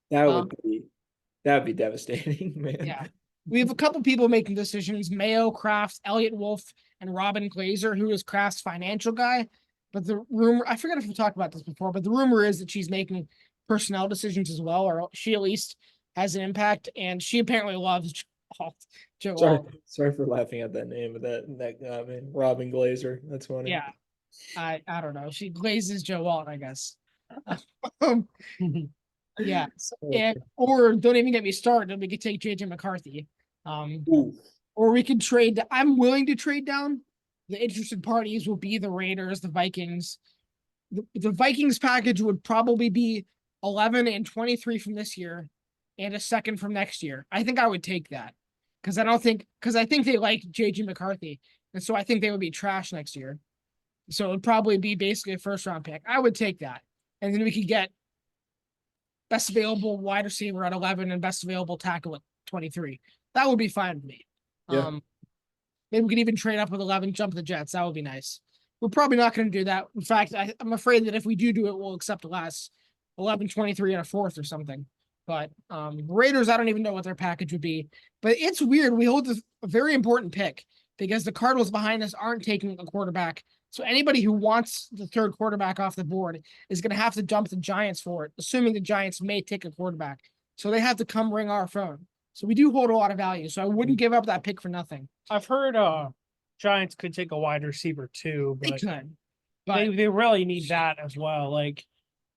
That would be devastating, man. Yeah. We have a couple people making decisions: Mayo, Kraft, Elliot Wolf, and Robin Glazer, who is Kraft's financial guy. But the rumor, I forget if we talked about this before, but the rumor is that she's making personnel decisions as well, or she at least has an impact, and she apparently loves Joe Alt. Sorry for laughing at that name of that guy, man. Robin Glazer. That's funny. Yeah. I don't know. She glazes Joe Alt, I guess. Yeah. Or don't even get me started. We could take JJ McCarthy. Or we could trade. I'm willing to trade down. The interested parties will be the Raiders, the Vikings. The Vikings package would probably be 11 and 23 from this year and a second from next year. I think I would take that because I think they like JJ McCarthy. And so I think they would be trash next year. So it would probably be basically a first round pick. I would take that. And then we could get best available wide receiver at 11 and best available tackle at 23. That would be fine with me. Yeah. Maybe we could even trade up with 11, jump the Jets. That would be nice. We're probably not going to do that. In fact, I'm afraid that if we do it, we'll accept less 11, 23 and a fourth or something. But Raiders, I don't even know what their package would be. But it's weird. We hold a very important pick because the Cardinals behind us aren't taking a quarterback. So anybody who wants the third quarterback off the board is going to have to jump the Giants for it, assuming the Giants may take a quarterback. So they have to come ring our phone. So we do hold a lot of value. So I wouldn't give up that pick for nothing. I've heard Giants could take a wide receiver too, They but could. But they really need that as well. Like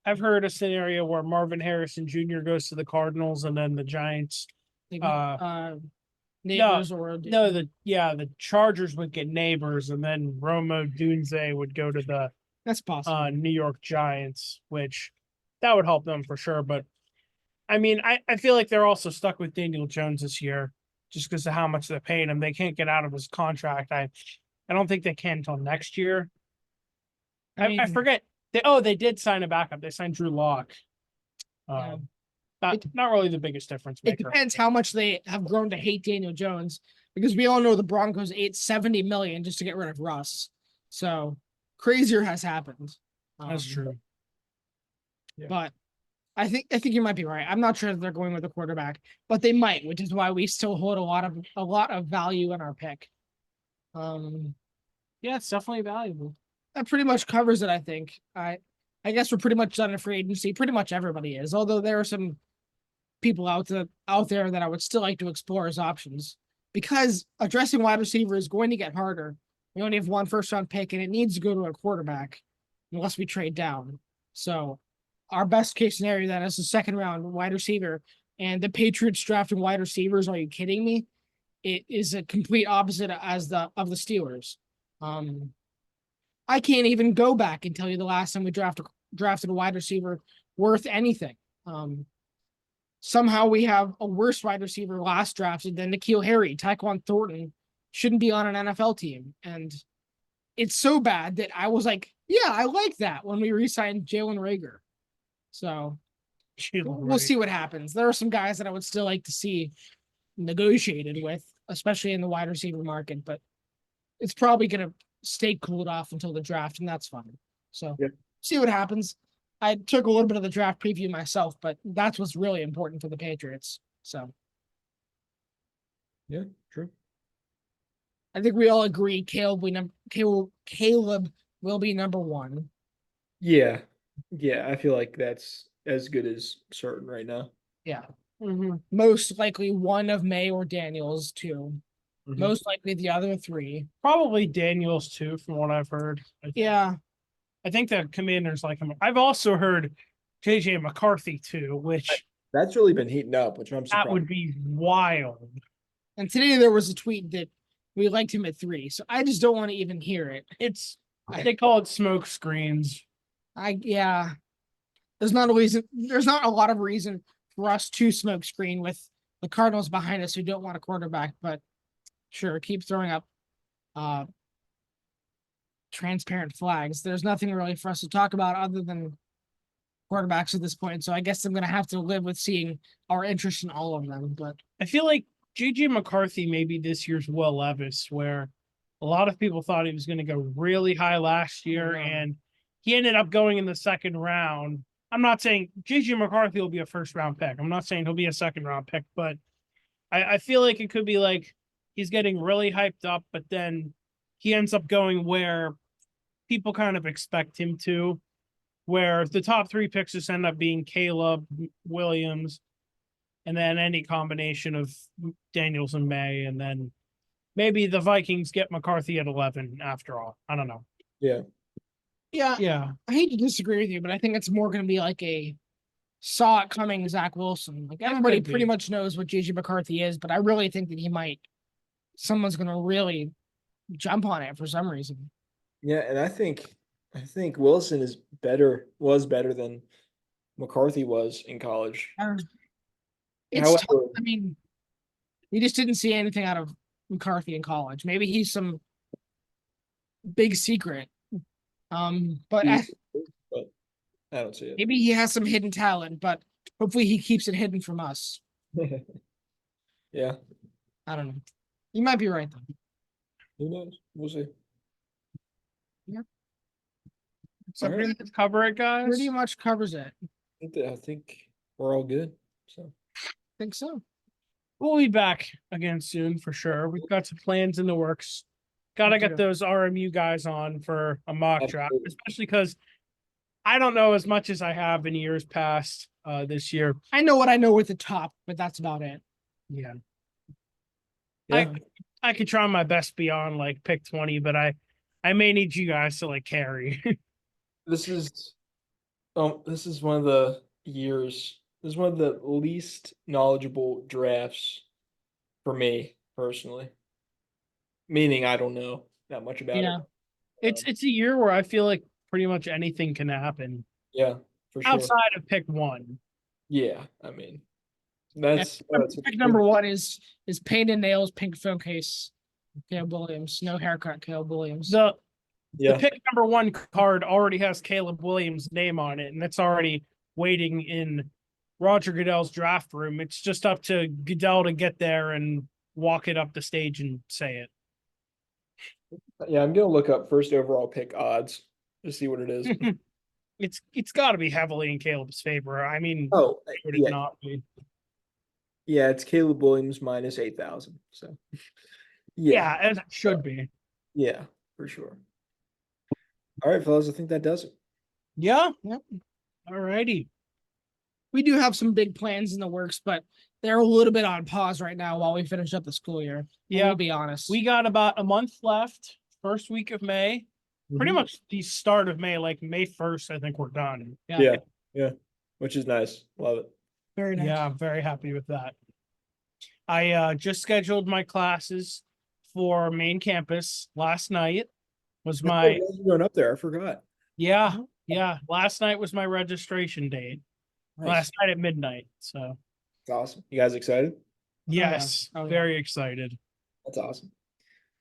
I've heard a scenario where Marvin Harrison Jr. goes to the Cardinals and then the Giants Neighbors or the Chargers would get Neighbors and then Romo Dunze would go to the that's possible. New York Giants, which that would help them for sure. But I mean, I feel like they're also stuck with Daniel Jones this year just because of how much they're paying him. They can't get out of his contract. I don't think they can until next year. I forget. They did sign a backup. They signed Drew Lock. Not really the biggest difference maker. It depends how much they have grown to hate Daniel Jones because we all know the Broncos ate $70 million just to get rid of Russ. So crazier has happened. That's true. Yeah. But I think you might be right. I'm not sure that they're going with a quarterback, but they might, which is why we still hold a lot of value in our pick. Yeah, it's definitely valuable. That pretty much covers it, I think. I guess we're pretty much done in free agency. Pretty much everybody is, although there are some people out there that I would still like to explore as options because addressing wide receiver is going to get harder. We only have one first round pick and it needs to go to a quarterback unless we trade down. So our best case scenario then is a second round wide receiver and the Patriots drafting wide receivers. Are you kidding me? It is a complete opposite of the Steelers. I can't even go back and tell you the last time we drafted a wide receiver worth anything. Somehow we have a worse wide receiver last drafted than N'Keal Harry. Tyquan Thornton shouldn't be on an NFL team. And it's so bad that I was like, yeah, I like that when we re-signed Jalen Reagor. So we'll see what happens. There are some guys that I would still like to see negotiated with, especially in the wide receiver market, but it's probably going to stay cooled off until the draft, and that's fine. So see what happens. I took a little bit of the draft preview myself, but that's what's really important for the Patriots. So yeah, true. I think we all agree Caleb will be number 1. Yeah. Yeah, I feel like that's as good as certain right now. Yeah. Mhm. Most likely one of May or Daniels, two. Mhm. Most likely the other three. Probably Daniels too, from what I've heard. Yeah. I think the Commanders like him. I've also heard JJ McCarthy too, which That's really been heating up, which I'm that surprised. would be wild. And today there was a tweet that we liked him at 3. So I just don't want to even hear it. It's they call it smoke screens. Yeah. There's not a lot of reason for us to smoke screen with the Cardinals behind us who don't want a quarterback, but sure, keep throwing up transparent flags. There's nothing really for us to talk about other than quarterbacks at this point. So I guess I'm gonna have to live with seeing our interest in all of them. But I feel like JJ McCarthy may be this year's Will Levis, where a lot of people thought he was going to go really high last year, Yeah. and he ended up going in the second round. I'm not saying JJ McCarthy will be a first round pick. I'm not saying he'll be a second round pick, but I feel like it could be like he's getting really hyped up, but then he ends up going where people kind of expect him to, where the top 3 picks just end up being Caleb Williams, and then any combination of Daniels and May, and then maybe the Vikings get McCarthy at 11 after all. I don't know. Yeah. Yeah. I hate to disagree with you, but I think it's more gonna be like a saw it coming Zach Wilson. Like everybody could be. pretty much knows what JJ McCarthy is, but I really think that someone's gonna really jump on it for some reason. Yeah, and I think Wilson was better than McCarthy was in college. It's However, tough. I mean, we just didn't see anything out of McCarthy in college. Maybe he's some big secret. But but I don't see it. maybe he has some hidden talent, but hopefully he keeps it hidden from us. Yeah, I don't know. You might be right though. who knows? We'll see. So All right. let's cover it, guys. Pretty much covers it. I think we're all good. So Think so. We'll be back again soon for sure. We've got some plans in the works. Gotta We get do. those RMU guys on for a mock draft, Absolutely. especially because I don't know as much as I have in years past this year. I know what I know with the top, but that's about it. Yeah. yeah, I could try my best beyond like pick 20, but I may need you guys to like carry. this is one of the years. This is one of the least knowledgeable drafts for me personally. Meaning I don't know that much about Yeah. it. It's a year where I feel like pretty much anything can happen Yeah, for sure. outside of pick 1. Yeah, I mean that's Pick number 1 is Paint and Nails Pink Phone Case. Caleb Williams. No haircut, Caleb Williams. The yeah. pick number 1 card already has Caleb Williams' name on it, and it's already waiting in Roger Goodell's draft room. It's just up to Goodell to get there and walk it up the stage and say it. Yeah, I'm gonna look up first overall pick odds to see what it is. It's got to be heavily in Caleb's favor. I mean, Oh, would it yeah, not be? yeah, it's Caleb Williams minus 8,000. So, Yeah, as it should be. yeah, for sure. All right, fellas, I think that does it. Yeah. Yep. All righty. We do have some big plans in the works, but they're a little bit on pause right now while we finish up the school year. Yeah, We'll be honest. we got about a month left. First week of May. Pretty Mhm. much the start of May, like May 1st, I think we're done. Yeah, which is nice. Love it. Very nice. Yeah, I'm very happy with that. I just scheduled my classes for main campus last night. Was my Going up there? I forgot. yeah. Last night was my registration date. Nice. Last night at midnight. So That's awesome. You guys excited? yes, Oh, yeah. very excited. That's awesome.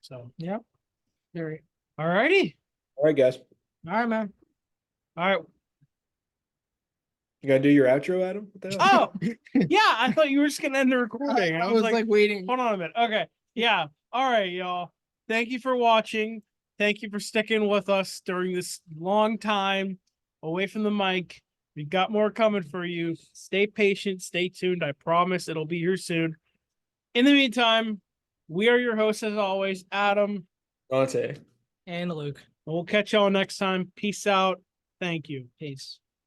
So Yep. Very. all righty. All right, guys. All right, man. All right. You gotta do your outro, Adam? What the hell? Oh, yeah. I thought you were just gonna end the recording. I was like waiting. hold on a minute. Okay. Yeah. All right, y'all. Thank you for watching. Thank you for sticking with us during this long time away from the mic. We got more coming for you. Stay patient. Stay tuned. I promise it'll be here soon. In the meantime, we are your hosts as always, Adam. Dante. And Luke. We'll catch y'all next time. Peace out. Thank you. Peace.